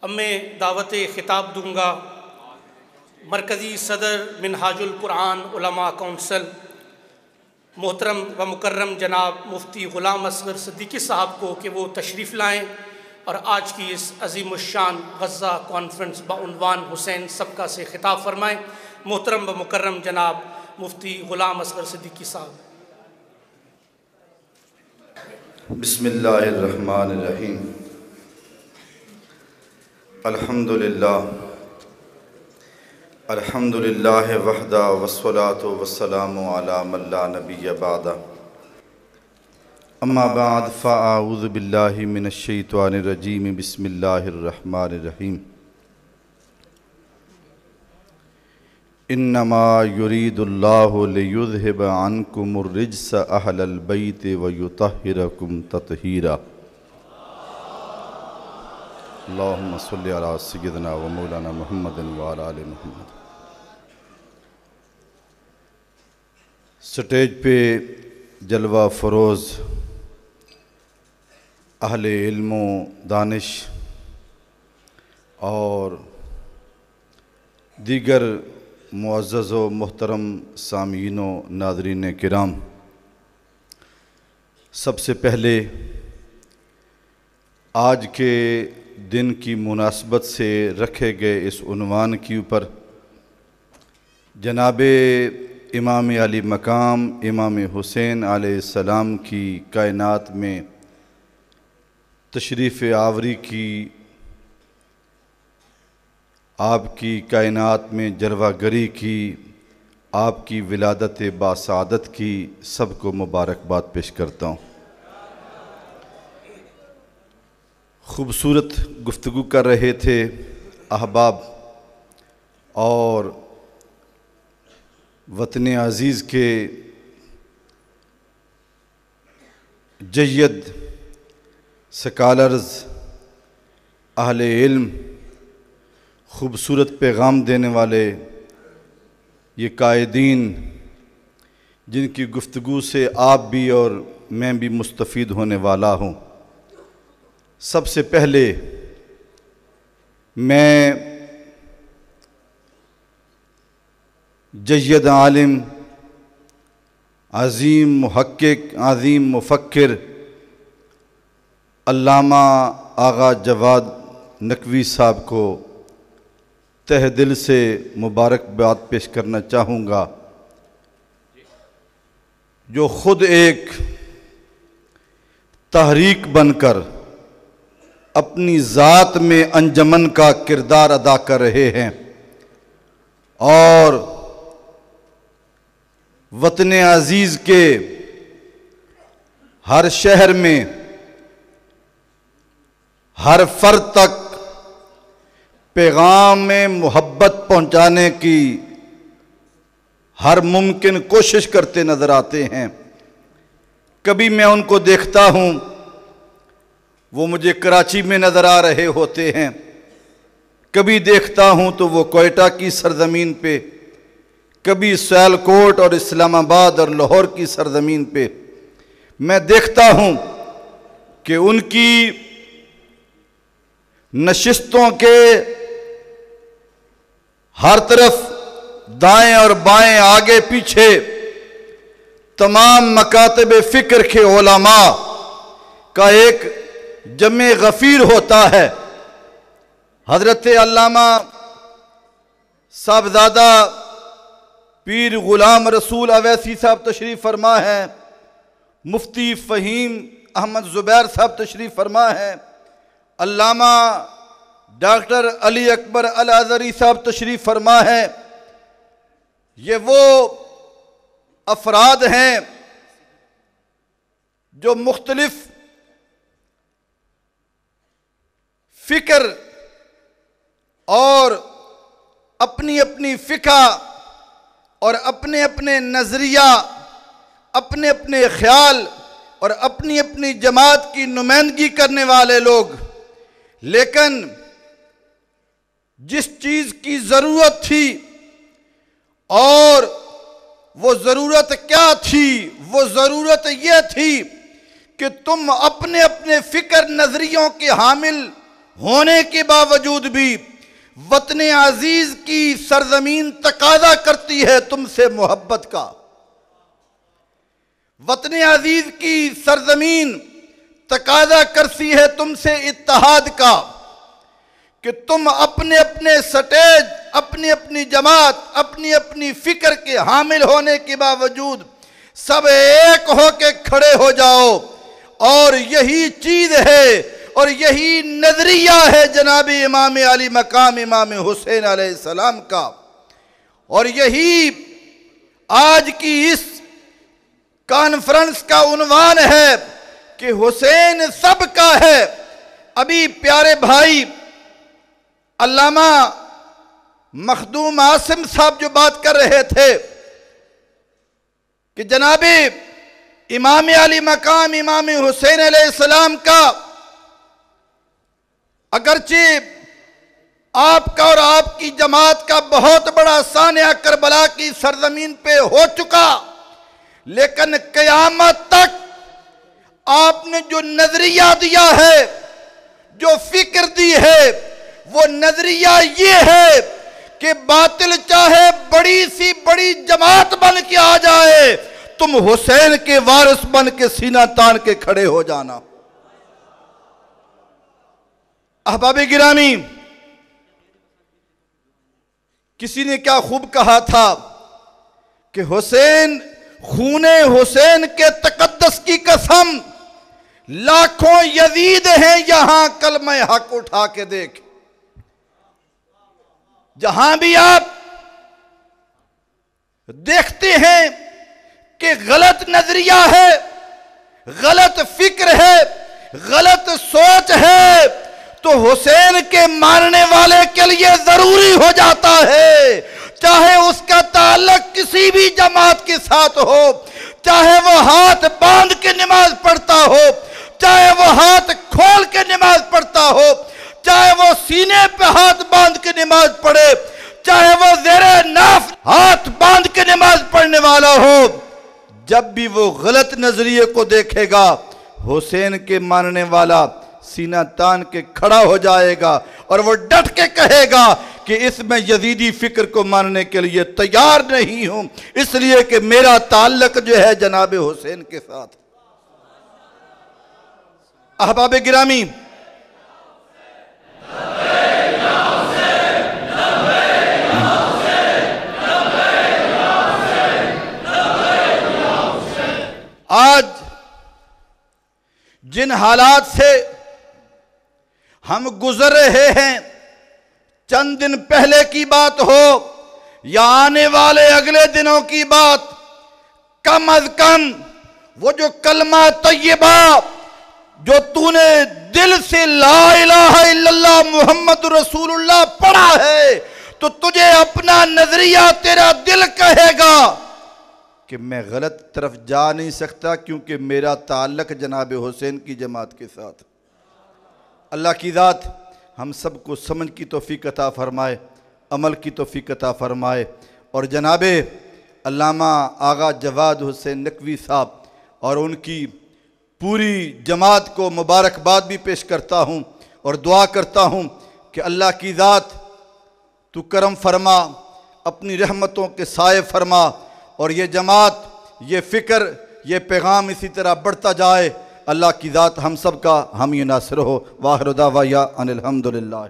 अब मैं दावत ख़िताब दूँगा मरकज़ी सदर मिनहाजुल कुरान उलमा कौंसल मोहतरम व मुकर्रम जनाब मुफ्ती ग़ुलाम असगर सिद्दीकी साहब को कि वो तशरीफ़ लाएँ और आज की इस अज़ीमुश्शान गज़ा कॉन्फ्रेंस बउनवान हुसैन सबका से ख़िताब फरमाएँ। मोहतरम व मुकर्रम जनाब मुफ्ती ग़ुलाम असगर सिद्दीकी साहब। बिस्मिल्लाहिर्रहमानिर्रहीम। अल्हम्दुलिल्लाह वहदा वस्सलातु वस्सलामु अला मन ला नबिय्य बअदा। अम्मा बाद फ़अऊज़ु बिल्लाहि मिनश शैतानिर रजीम। बिस्मिल्लाहिर्रहमानिर्रहीम। इन्नमा युरीदुल्लाहु लियुज़हिब अन्कुमुर रिज्स अहलल बैति व युतहिरकुम तत्हीरा। अल्लाहुम्मा सल्लि अला सय्यिदिना व मौलाना मुहम्मदिन व अला आलि मुहम्मद। स्टेज पे जलवा फरोज़ अहले इल्मो दानिश और दीगर मुअज़्ज़ज़ व मुहतरम सामीन व नाज़रीन किराम, सबसे पहले आज के दिन की मुनासबत से रखे गए इस उन्वान के ऊपर जनाबे इमाम अली मकाम इमाम हुसैन अलैहिस्सलाम की कायनात में तशरीफ़ आवरी की, आपकी कायनात में जलवागरी की, आपकी विलादत बासादत की सबको मुबारकबाद पेश करता हूँ। खूबसूरत गुफ्तगू कर रहे थे अहबाब और वतन अज़ीज़ के जय्यद स्कॉलर्स अहले इल्म, खूबसूरत पैगाम देने वाले ये कायदीन जिनकी गुफ्तगू से आप भी और मैं भी मुस्तफ़ीद होने वाला हूँ। सबसे पहले मैं जय्यद आलिम, अज़ीम मुहक्किक, अज़ीम मुफक्किर अल्लामा आगा जवाद नकवी साहब को तहे दिल से मुबारकबाद पेश करना चाहूँगा, जो ख़ुद एक तहरीक बनकर अपनी ज़ात में अंजमन का किरदार अदा कर रहे हैं और वतन अज़ीज़ के हर शहर में हर फ़र्द तक पैगाम में मोहब्बत पहुँचाने की हर मुमकिन कोशिश करते नज़र आते हैं। कभी मैं उनको देखता हूँ, वो मुझे कराची में नज़र आ रहे होते हैं, कभी देखता हूँ तो वो कोयटा की सरज़मीन पे, कभी सियालकोट और इस्लामाबाद और लाहौर की सरज़मीन पे। मैं देखता हूँ कि उनकी नशिस्तों के हर तरफ दाएं और बाएं, आगे पीछे तमाम मकातब फ़िक्र के उलमा का एक जमे गफ़ीर होता है। हज़रत अल्लामा साहबज़ादा पीर ग़ुलाम रसूल अवैसी साहब तशरीफ़ फरमा है, मुफ्ती फ़हीम अहमद ज़ुबैर साहब तशरीफ़ फरमा है, अल्लामा डॉक्टर अली अकबर अल अज़हरी साहब तशरीफ़ फरमा है। ये वो अफराद हैं जो मुख्तलिफ फ़िक्र और अपनी अपनी फ़िका और अपने अपने नज़रिया, अपने अपने ख्याल और अपनी अपनी जमात की नुमाइंदगी करने वाले लोग, लेकिन जिस चीज़ की ज़रूरत थी और वो ज़रूरत क्या थी, वो ज़रूरत यह थी कि तुम अपने अपने फ़िक्र नज़रियों के हामिल होने के बावजूद भी वतन अजीज की सरजमीन तकाजा करती है तुमसे मोहब्बत का। वतन अजीज की सरजमीन तकाजा करती है तुमसे इत्तेहाद का, कि तुम अपने अपने स्टेज, अपनी अपनी जमात, अपनी अपनी फिक्र के हामिल होने के बावजूद सब एक होके खड़े हो जाओ। और यही चीज है और यही नजरिया है जनाब इमाम अली मकाम इमाम हुसैन अलैहिस्सलाम का। और यही आज की इस कॉन्फ्रेंस का उन्वान है कि हुसैन सबका है। अभी प्यारे भाई अल्लामा मखदूम आसिम साहब जो बात कर रहे थे कि जनाब इमाम अली मकाम इमाम हुसैन अलैहिस्सलाम का अगरचे आपका और आपकी जमात का बहुत बड़ा सानिया करबला की सरजमीन पे हो चुका, लेकिन कयामत तक आपने जो नजरिया दिया है, जो फिक्र दी है, वो नजरिया ये है कि बातिल चाहे बड़ी सी बड़ी जमात बन के आ जाए, तुम हुसैन के वारिस बन के सीना तान के खड़े हो जाना। अहबाबे गिरामी, किसी ने क्या खूब कहा था कि हुसैन, खूने हुसैन के तकद्दस की कसम, लाखों यजीद हैं यहां कलमे हक उठा के देख। जहां भी आप देखते हैं कि गलत नजरिया है, गलत फिक्र है, गलत सोच है, तो हुसैन के मानने वाले के लिए जरूरी हो जाता है, चाहे उसका ताल्लुक किसी भी जमात के साथ हो, चाहे वो हाथ बांध के नमाज पढ़ता हो, चाहे वो हाथ खोल के नमाज पढ़ता हो, चाहे वो सीने पे हाथ बांध के नमाज पढ़े, चाहे वो ज़ेरे नाफ हाथ बांध के नमाज पढ़ने वाला हो, जब भी वो गलत नजरिए को देखेगा, हुसैन के मानने वाला सीना तान के खड़ा हो जाएगा और वो डट के कहेगा कि इसमें यजीदी फिक्र को मानने के लिए तैयार नहीं हूं, इसलिए कि मेरा ताल्लुक जो है जनाब हुसैन के साथ। अहबाबे गिरामी, आज जिन हालात से हम गुजर रहे हैं, चंद दिन पहले की बात हो या आने वाले अगले दिनों की बात, कम अज कम वो जो कलमा तय्यबा जो तूने दिल से ला इलाहा इल्लल्लाह मुहम्मद रसूलुल्लाह पढ़ा है, तो तुझे अपना नजरिया तेरा दिल कहेगा कि मैं गलत तरफ जा नहीं सकता, क्योंकि मेरा ताल्लुक जनाब हुसैन की जमात के साथ। अल्लाह की ज़ात हम सबको समझ की तौफीक अता फरमाए, अमल की तौफीक अता फरमाए। और जनाबे अल्लामा आगा जवाद हुसैन नकवी साहब और उनकी पूरी जमात को मुबारकबाद भी पेश करता हूँ और दुआ करता हूँ कि अल्लाह की ज़ात तू करम फरमा, अपनी रहमतों के साए फरमा, और ये जमात, ये फ़िक्र, ये पैगाम इसी तरह बढ़ता जाए। अल्लाह की ज़ात हम सब का हामी नासिर हो। वाहिर दावा या अनिल हम्दुलिल्लाह।